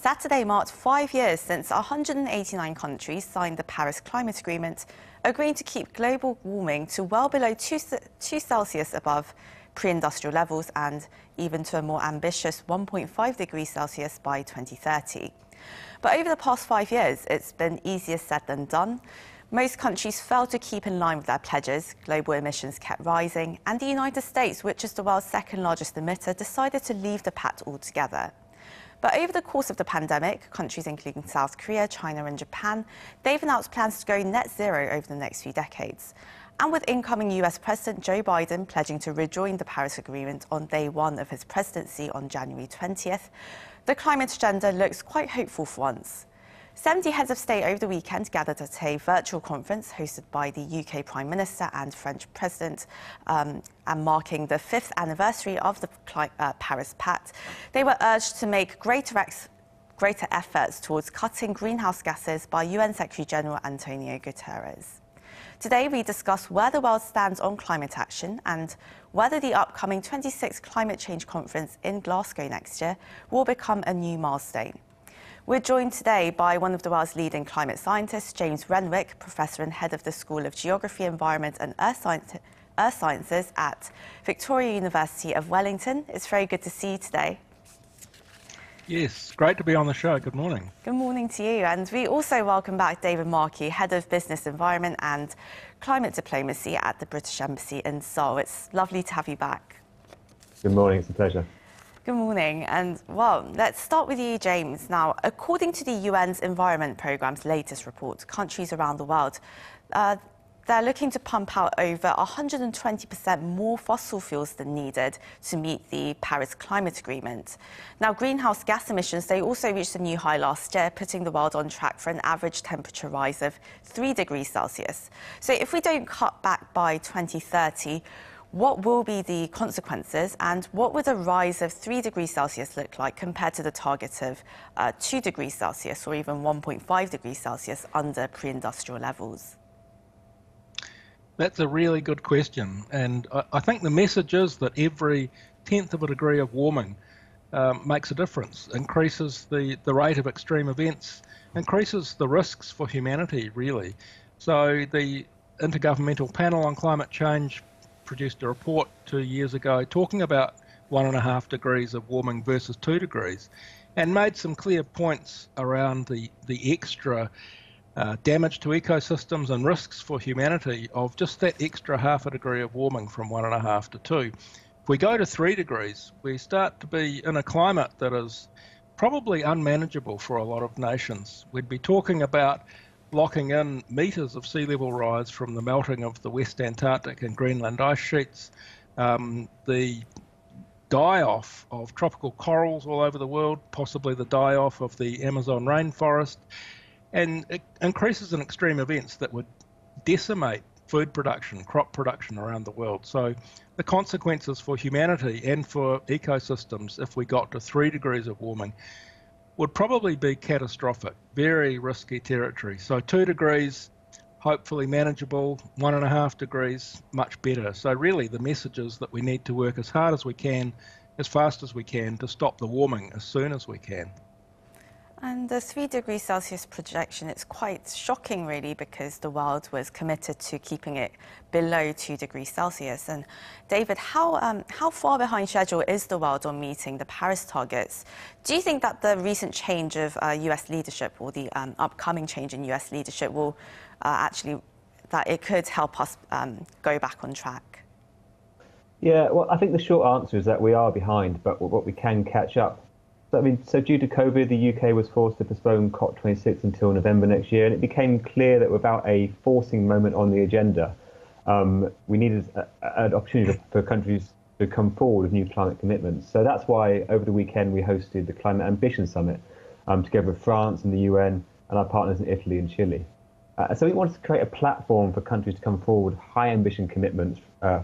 Saturday marked 5 years since 189 countries signed the Paris Climate Agreement, agreeing to keep global warming to well below 2 Celsius above pre-industrial levels and even to a more ambitious 1.5 degrees Celsius by 2030. But over the past 5 years, it's been easier said than done. Most countries failed to keep in line with their pledges, global emissions kept rising, and the United States, which is the world's second largest emitter, decided to leave the pact altogether. But over the course of the pandemic, countries including South Korea, China and Japan, they've announced plans to go net zero over the next few decades. And with incoming US President Joe Biden pledging to rejoin the Paris Agreement on day one of his presidency on January 20th, the climate agenda looks quite hopeful for once. 70 heads of state over the weekend gathered at a virtual conference hosted by the UK Prime Minister and French President, and marking the 5th anniversary of the Paris Pact. They were urged to make greater efforts towards cutting greenhouse gases by UN Secretary-General Antonio Guterres. Today, we discuss where the world stands on climate action and whether the upcoming 26th Climate Change Conference in Glasgow next year will become a new milestone. We're joined today by one of the world's leading climate scientists, James Renwick, Professor and Head of the School of Geography, Environment and Earth Sciences at Victoria University of Wellington. It's very good to see you today. Yes, great to be on the show. Good morning. Good morning to you. And we also welcome back David Markey, Head of Business Environment and Climate Diplomacy at the British Embassy in Seoul. It's lovely to have you back. Good morning, it's a pleasure. Good morning. And, well, let's start with you, James. Now, according to the UN's Environment Programme's latest report, countries around the world, they're looking to pump out over 120% more fossil fuels than needed to meet the Paris Climate Agreement. Now, greenhouse gas emissions, they also reached a new high last year, putting the world on track for an average temperature rise of 3 degrees Celsius. So if we don't cut back by 2030, what will be the consequences, and what would a rise of 3 degrees Celsius look like compared to the target of 2 degrees Celsius or even 1.5 degrees Celsius under pre-industrial levels? That's a really good question, and I think the message is that every tenth of a degree of warming makes a difference, increases the rate of extreme events, increases the risks for humanity, really. So the Intergovernmental Panel on Climate Change produced a report 2 years ago talking about 1.5 degrees of warming versus 2 degrees and made some clear points around the extra damage to ecosystems and risks for humanity of just that extra 0.5 degree of warming from 1.5 to 2. If we go to 3 degrees, we start to be in a climate that is probably unmanageable for a lot of nations. We'd be talking about locking in metres of sea level rise from the melting of the West Antarctic and Greenland ice sheets, the die-off of tropical corals all over the world, possibly the die-off of the Amazon rainforest, and increases in extreme events that would decimate food production, crop production around the world. So the consequences for humanity and for ecosystems if we got to 3 degrees of warming would probably be catastrophic, very risky territory. So 2 degrees, hopefully manageable, 1.5 degrees, much better. So really the message is that we need to work as hard as we can, as fast as we can, to stop the warming as soon as we can. And the 3 degrees Celsius projection, it's quite shocking, really, because the world was committed to keeping it below 2 degrees Celsius. And David, how far behind schedule is the world on meeting the Paris targets? Do you think that the recent change of US leadership, or the upcoming change in US leadership, will that it could help us go back on track? Yeah, well, I think the short answer is that we are behind, but what we can catch up. So due to COVID, the UK was forced to postpone COP26 until November next year, and it became clear that without a forcing moment on the agenda, we needed an opportunity for countries to come forward with new climate commitments. So that's why over the weekend we hosted the Climate Ambition Summit together with France and the UN and our partners in Italy and Chile. So we wanted to create a platform for countries to come forward with high ambition commitments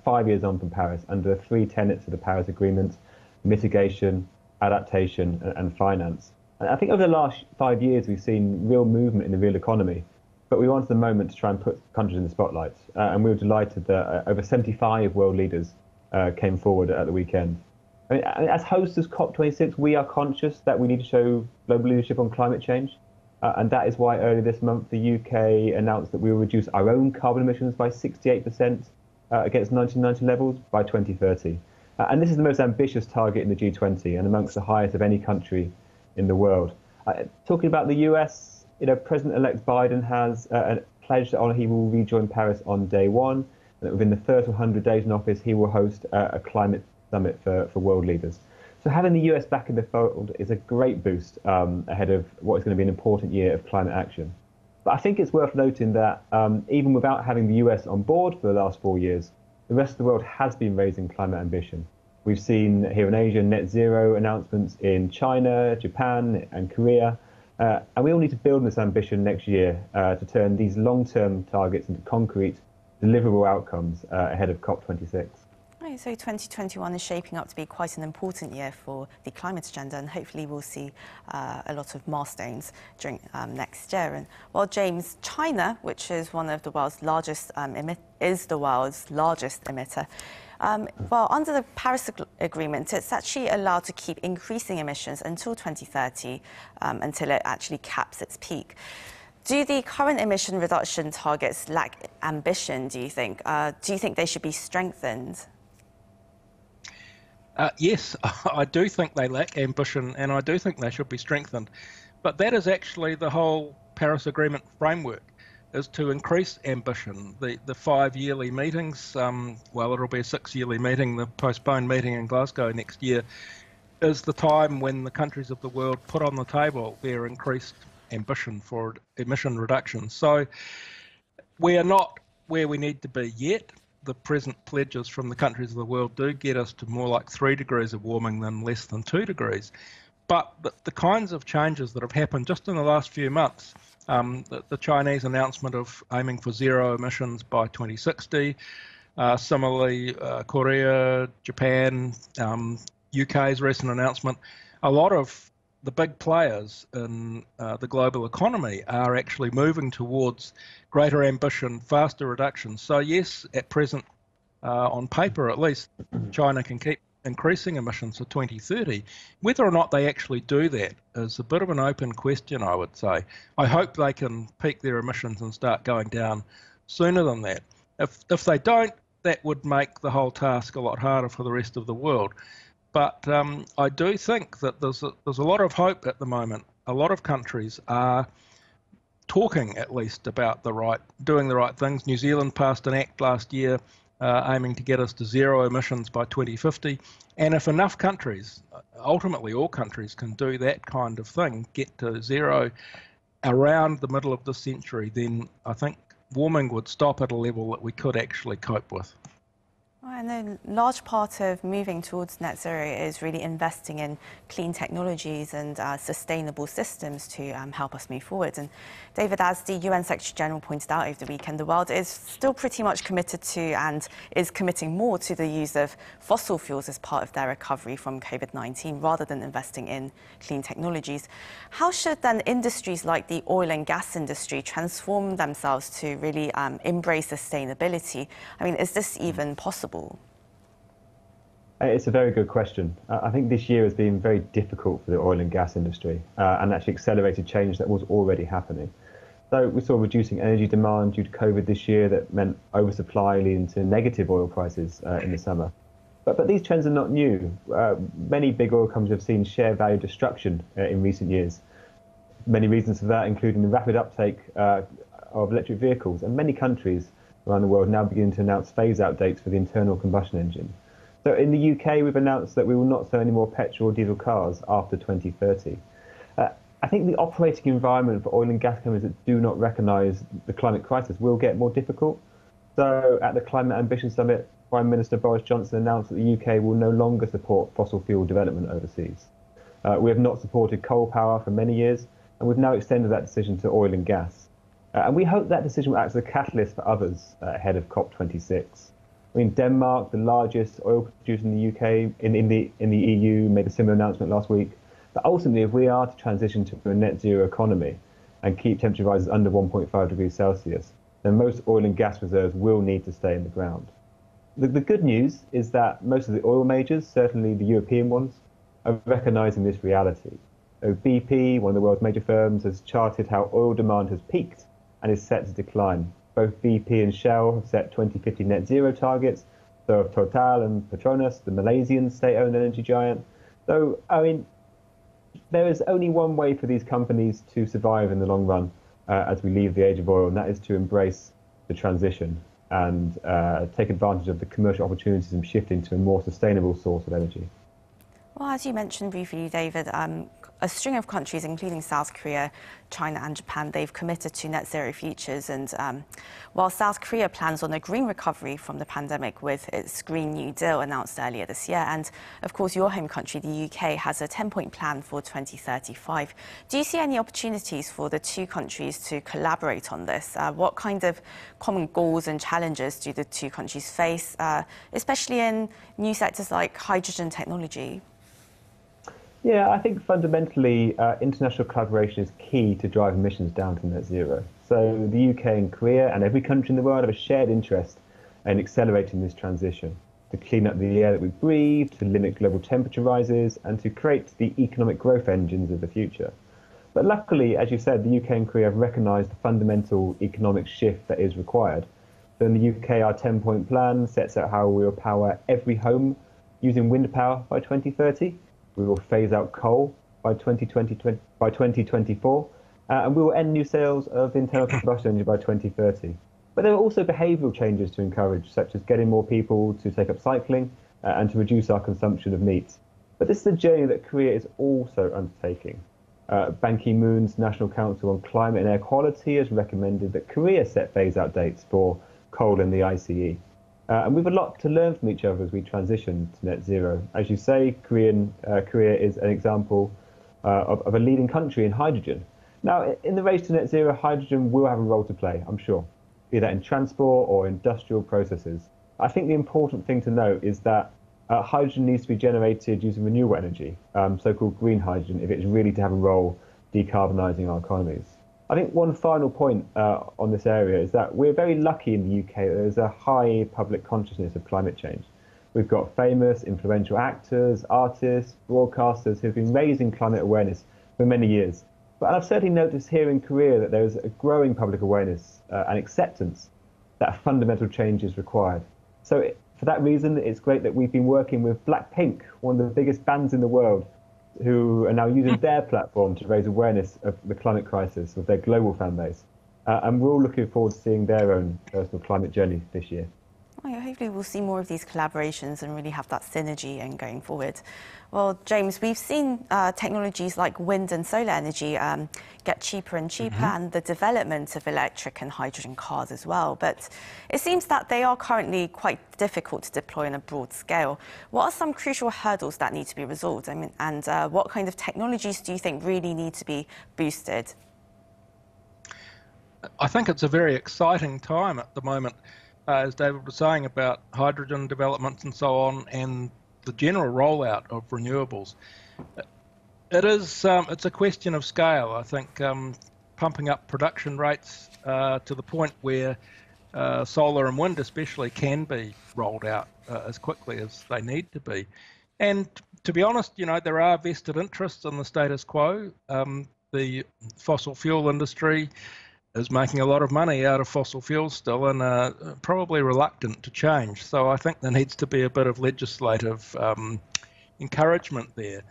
5 years on from Paris under the 3 tenets of the Paris Agreement: mitigation, adaptation and finance. And I think over the last 5 years we've seen real movement in the real economy, but we wanted the moment to try and put countries in the spotlight. And we were delighted that over 75 world leaders came forward at the weekend. I mean, as hosts of COP26, we are conscious that we need to show global leadership on climate change. And that is why earlier this month, the UK announced that we will reduce our own carbon emissions by 68% against 1990 levels by 2030. And this is the most ambitious target in the G20 and amongst the highest of any country in the world. Talking about the US, President-elect Biden has pledged that he will rejoin Paris on day one, and that within the first 100 days in office, he will host a climate summit for world leaders. So having the US back in the fold is a great boost ahead of what is going to be an important year of climate action. But I think it's worth noting that even without having the US on board for the last 4 years, the rest of the world has been raising climate ambition. We've seen here in Asia net zero announcements in China, Japan and Korea. And we all need to build on this ambition next year to turn these long-term targets into concrete, deliverable outcomes ahead of COP26. Right, so 2021 is shaping up to be quite an important year for the climate agenda, and hopefully we'll see a lot of milestones during next year. And well, James, China, which is one of the world's largest is the world's largest emitter. Well, under the Paris Agreement, it's actually allowed to keep increasing emissions until 2030, until it actually caps its peak. Do the current emission reduction targets lack ambition, do you think? Do you think they should be strengthened? Yes, I do think they lack ambition, and I do think they should be strengthened. But that is actually the whole Paris Agreement framework, is to increase ambition. The 5 yearly meetings, well, it'll be a 6 yearly meeting, the postponed meeting in Glasgow next year, is the time when the countries of the world put on the table their increased ambition for emission reduction. So we are not where we need to be yet. The present pledges from the countries of the world do get us to more like 3 degrees of warming than less than 2 degrees. But the kinds of changes that have happened just in the last few months, the Chinese announcement of aiming for zero emissions by 2060, similarly Korea, Japan, UK's recent announcement, a lot of the big players in the global economy are actually moving towards greater ambition, faster reductions. So yes, at present, on paper at least, China can keep increasing emissions to 2030. Whether or not they actually do that is a bit of an open question, I would say. I hope they can peak their emissions and start going down sooner than that. If they don't, that would make the whole task a lot harder for the rest of the world. But I do think that there's a lot of hope at the moment. A lot of countries are talking, at least, about doing the right things. New Zealand passed an act last year aiming to get us to zero emissions by 2050. And if enough countries, ultimately all countries, can do that kind of thing, get to zero around the middle of this century, then I think warming would stop at a level that we could actually cope with. And a large part of moving towards net zero is really investing in clean technologies and sustainable systems to help us move forward. And David, as the UN Secretary General pointed out over the weekend, the world is still pretty much committed to and is committing more to the use of fossil fuels as part of their recovery from COVID-19 rather than investing in clean technologies. How should then industries like the oil and gas industry transform themselves to really embrace sustainability? I mean, is this even possible? It's a very good question. I think this year has been very difficult for the oil and gas industry and actually accelerated change that was already happening. So we saw reducing energy demand due to COVID this year that meant oversupply leading to negative oil prices in the summer. But these trends are not new. Many big oil companies have seen share value destruction in recent years. Many reasons for that, including the rapid uptake of electric vehicles, and many countries around the world now beginning to announce phase-out dates for the internal combustion engine. So in the UK, we've announced that we will not sell any more petrol or diesel cars after 2030. I think the operating environment for oil and gas companies that do not recognise the climate crisis will get more difficult. So at the Climate Ambition Summit, Prime Minister Boris Johnson announced that the UK will no longer support fossil fuel development overseas. We have not supported coal power for many years, and we've now extended that decision to oil and gas. And we hope that decision will act as a catalyst for others ahead of COP26. I mean, Denmark, the largest oil producer in the UK, in the EU, made a similar announcement last week. But ultimately, if we are to transition to a net zero economy and keep temperature rises under 1.5 degrees Celsius, then most oil and gas reserves will need to stay in the ground. The good news is that most of the oil majors, certainly the European ones, are recognizing this reality. So BP, one of the world's major firms, has charted how oil demand has peaked and is set to decline. Both BP and Shell have set 2050 net zero targets. So have Total and Petronas, the Malaysian state-owned energy giant. So, I mean, there is only one way for these companies to survive in the long run as we leave the age of oil, and that is to embrace the transition and take advantage of the commercial opportunities and shifting to a more sustainable source of energy. Well, as you mentioned briefly, David, a string of countries, including South Korea, China and Japan, they've committed to net zero futures. And while South Korea plans on a green recovery from the pandemic with its Green New Deal announced earlier this year, and of course your home country, the UK, has a 10-point plan for 2035. Do you see any opportunities for the two countries to collaborate on this? What kind of common goals and challenges do the two countries face, especially in new sectors like hydrogen technology? Yeah, I think fundamentally international collaboration is key to drive emissions down to net zero. So the UK and Korea and every country in the world have a shared interest in accelerating this transition to clean up the air that we breathe, to limit global temperature rises, and to create the economic growth engines of the future. But luckily, as you said, the UK and Korea have recognised the fundamental economic shift that is required. So in the UK, our 10-point plan sets out how we will power every home using wind power by 2030. We will phase out coal by 2024, and we will end new sales of internal combustion engine by 2030. But there are also behavioural changes to encourage, such as getting more people to take up cycling and to reduce our consumption of meat. But this is a journey that Korea is also undertaking. Ban Ki-moon's National Council on Climate and Air Quality has recommended that Korea set phase-out dates for coal in the ICE. And we have a lot to learn from each other as we transition to net zero. As you say, Korea is an example of a leading country in hydrogen. Now, in the race to net zero, hydrogen will have a role to play, I'm sure, be that in transport or industrial processes. I think the important thing to note is that hydrogen needs to be generated using renewable energy, so-called green hydrogen, if it's really to have a role decarbonising our economies. I think one final point on this area is that we're very lucky in the UK that there's a high public consciousness of climate change. We've got famous, influential actors, artists, broadcasters who've been raising climate awareness for many years. But I've certainly noticed here in Korea that there's a growing public awareness and acceptance that a fundamental change is required. So for that reason, it's great that we've been working with Blackpink, one of the biggest bands in the world, who are now using their platform to raise awareness of the climate crisis of their global fan base. And we're all looking forward to seeing their own personal climate journey this year. Well, hopefully we'll see more of these collaborations and really have that synergy and going forward. Well, James, we've seen technologies like wind and solar energy get cheaper and cheaper, and the development of electric and hydrogen cars as well. But it seems that they are currently quite difficult to deploy on a broad scale. What are some crucial hurdles that need to be resolved? I mean, and what kind of technologies do you think really need to be boosted? I think it's a very exciting time at the moment. As David was saying about hydrogen developments and so on, and the general rollout of renewables. It's a question of scale. I think pumping up production rates to the point where solar and wind especially can be rolled out as quickly as they need to be. And to be honest, you know, there are vested interests in the status quo. The fossil fuel industry is making a lot of money out of fossil fuels still and probably reluctant to change. So I think there needs to be a bit of legislative encouragement there.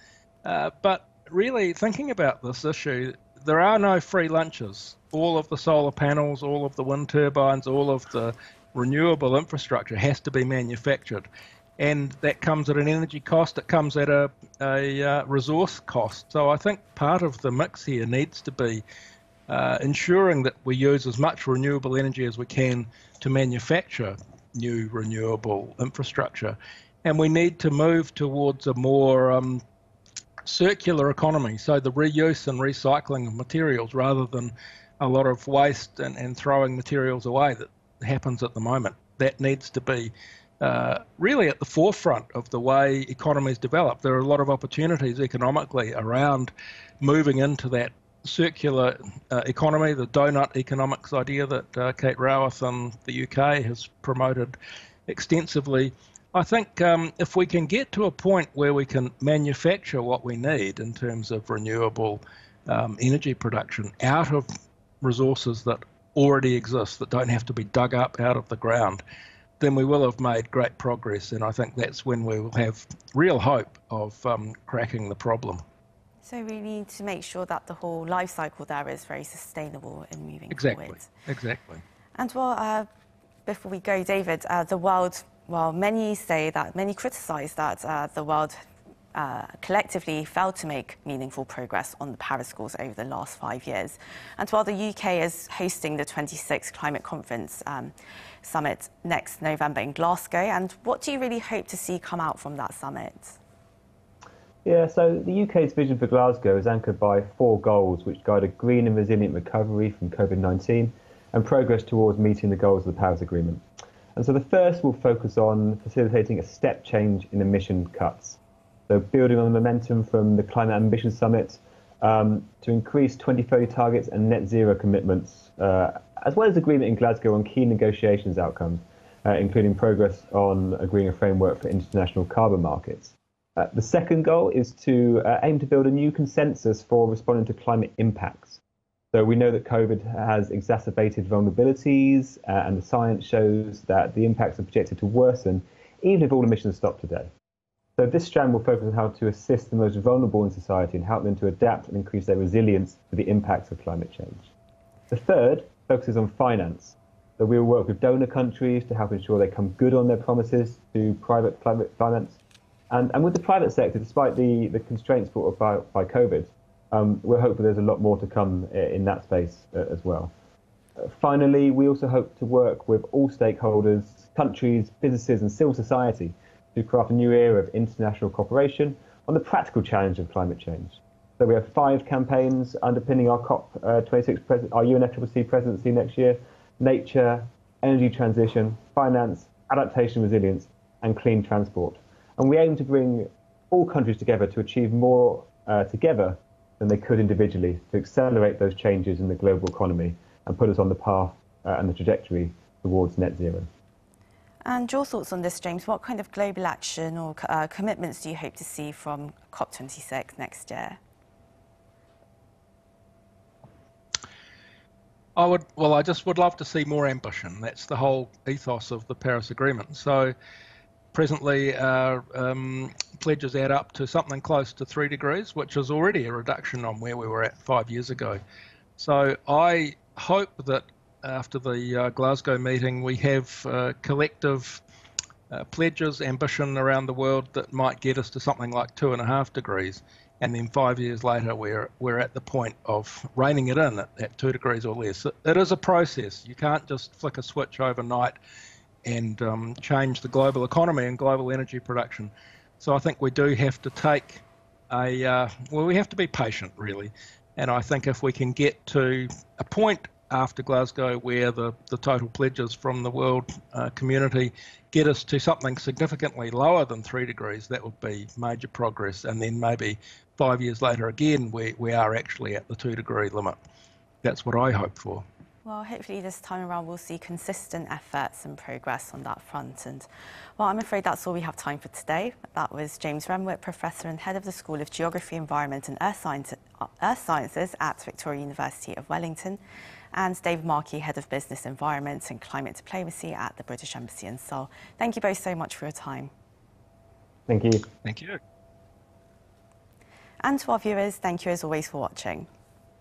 But really thinking about this issue, there are no free lunches. All of the solar panels, all of the wind turbines, all of the renewable infrastructure has to be manufactured. And that comes at an energy cost, it comes at a resource cost. So I think part of the mix here needs to be ensuring that we use as much renewable energy as we can to manufacture new renewable infrastructure. And we need to move towards a more circular economy, so the reuse and recycling of materials rather than a lot of waste and throwing materials away that happens at the moment. That needs to be really at the forefront of the way economies develop. There are a lot of opportunities economically around moving into that circular economy, the donut economics idea that Kate Raworth in the UK has promoted. extensively. I think if we can get to a point where we can manufacture what we need in terms of renewable energy production out of resources that already exist, that don't have to be dug up out of the ground, then we will have made great progress. And I think that's when we will have real hope of cracking the problem. So we need to make sure that the whole life cycle there is very sustainable in moving forward. Exactly. And well, before we go, David, the world, well, many criticise that the world collectively failed to make meaningful progress on the Paris goals over the last 5 years. And while the UK is hosting the 26th Climate Conference Summit next November in Glasgow, and what do you really hope to see come out from that summit? Yeah, so the UK's vision for Glasgow is anchored by 4 goals which guide a green and resilient recovery from COVID-19 and progress towards meeting the goals of the Paris Agreement. And so the first will focus on facilitating a step change in emission cuts. So building on the momentum from the Climate Ambition Summit to increase 2030 targets and net zero commitments, as well as agreement in Glasgow on key negotiations outcomes, including progress on agreeing a framework for international carbon markets. The second goal is to aim to build a new consensus for responding to climate impacts. So we know that COVID has exacerbated vulnerabilities, and the science shows that the impacts are projected to worsen even if all emissions stop today. So this strand will focus on how to assist the most vulnerable in society and help them to adapt and increase their resilience to the impacts of climate change. The third focuses on finance. So we will work with donor countries to help ensure they come good on their promises to private climate finance. And with the private sector, despite the constraints brought about by COVID, we're hopeful there's a lot more to come in that space as well. Finally, we also hope to work with all stakeholders, countries, businesses and civil society to craft a new era of international cooperation on the practical challenge of climate change. So we have 5 campaigns underpinning our COP26, our UNFCCC presidency next year: nature, energy transition, finance, adaptation, resilience and clean transport. And we aim to bring all countries together to achieve more together than they could individually, to accelerate those changes in the global economy and put us on the path and the trajectory towards net zero. And your thoughts on this, James? What kind of global action or commitments do you hope to see from COP26 next year? I just would love to see more ambition. That's the whole ethos of the Paris Agreement. So presently, our pledges add up to something close to 3 degrees, which is already a reduction on where we were at 5 years ago. So I hope that after the Glasgow meeting, we have collective pledges, ambition around the world that might get us to something like 2.5 degrees. And then 5 years later, we're at the point of reining it in at 2 degrees or less. It is a process. You can't just flick a switch overnight and change the global economy and global energy production. So I think we do have to take we have to be patient, really. And I think if we can get to a point after Glasgow where the total pledges from the world community get us to something significantly lower than 3 degrees, that would be major progress. And then maybe 5 years later again, we are actually at the 2 degree limit. That's what I hope for. Well, hopefully this time around we'll see consistent efforts and progress on that front. And well, I'm afraid that's all we have time for today. That was James Renwick, Professor and Head of the School of Geography, Environment and Earth Sciences at Victoria University of Wellington, and David Markey, Head of Business, Environment and Climate Diplomacy at the British Embassy in Seoul. Thank you both so much for your time. Thank you. Thank you. And to our viewers, thank you as always for watching.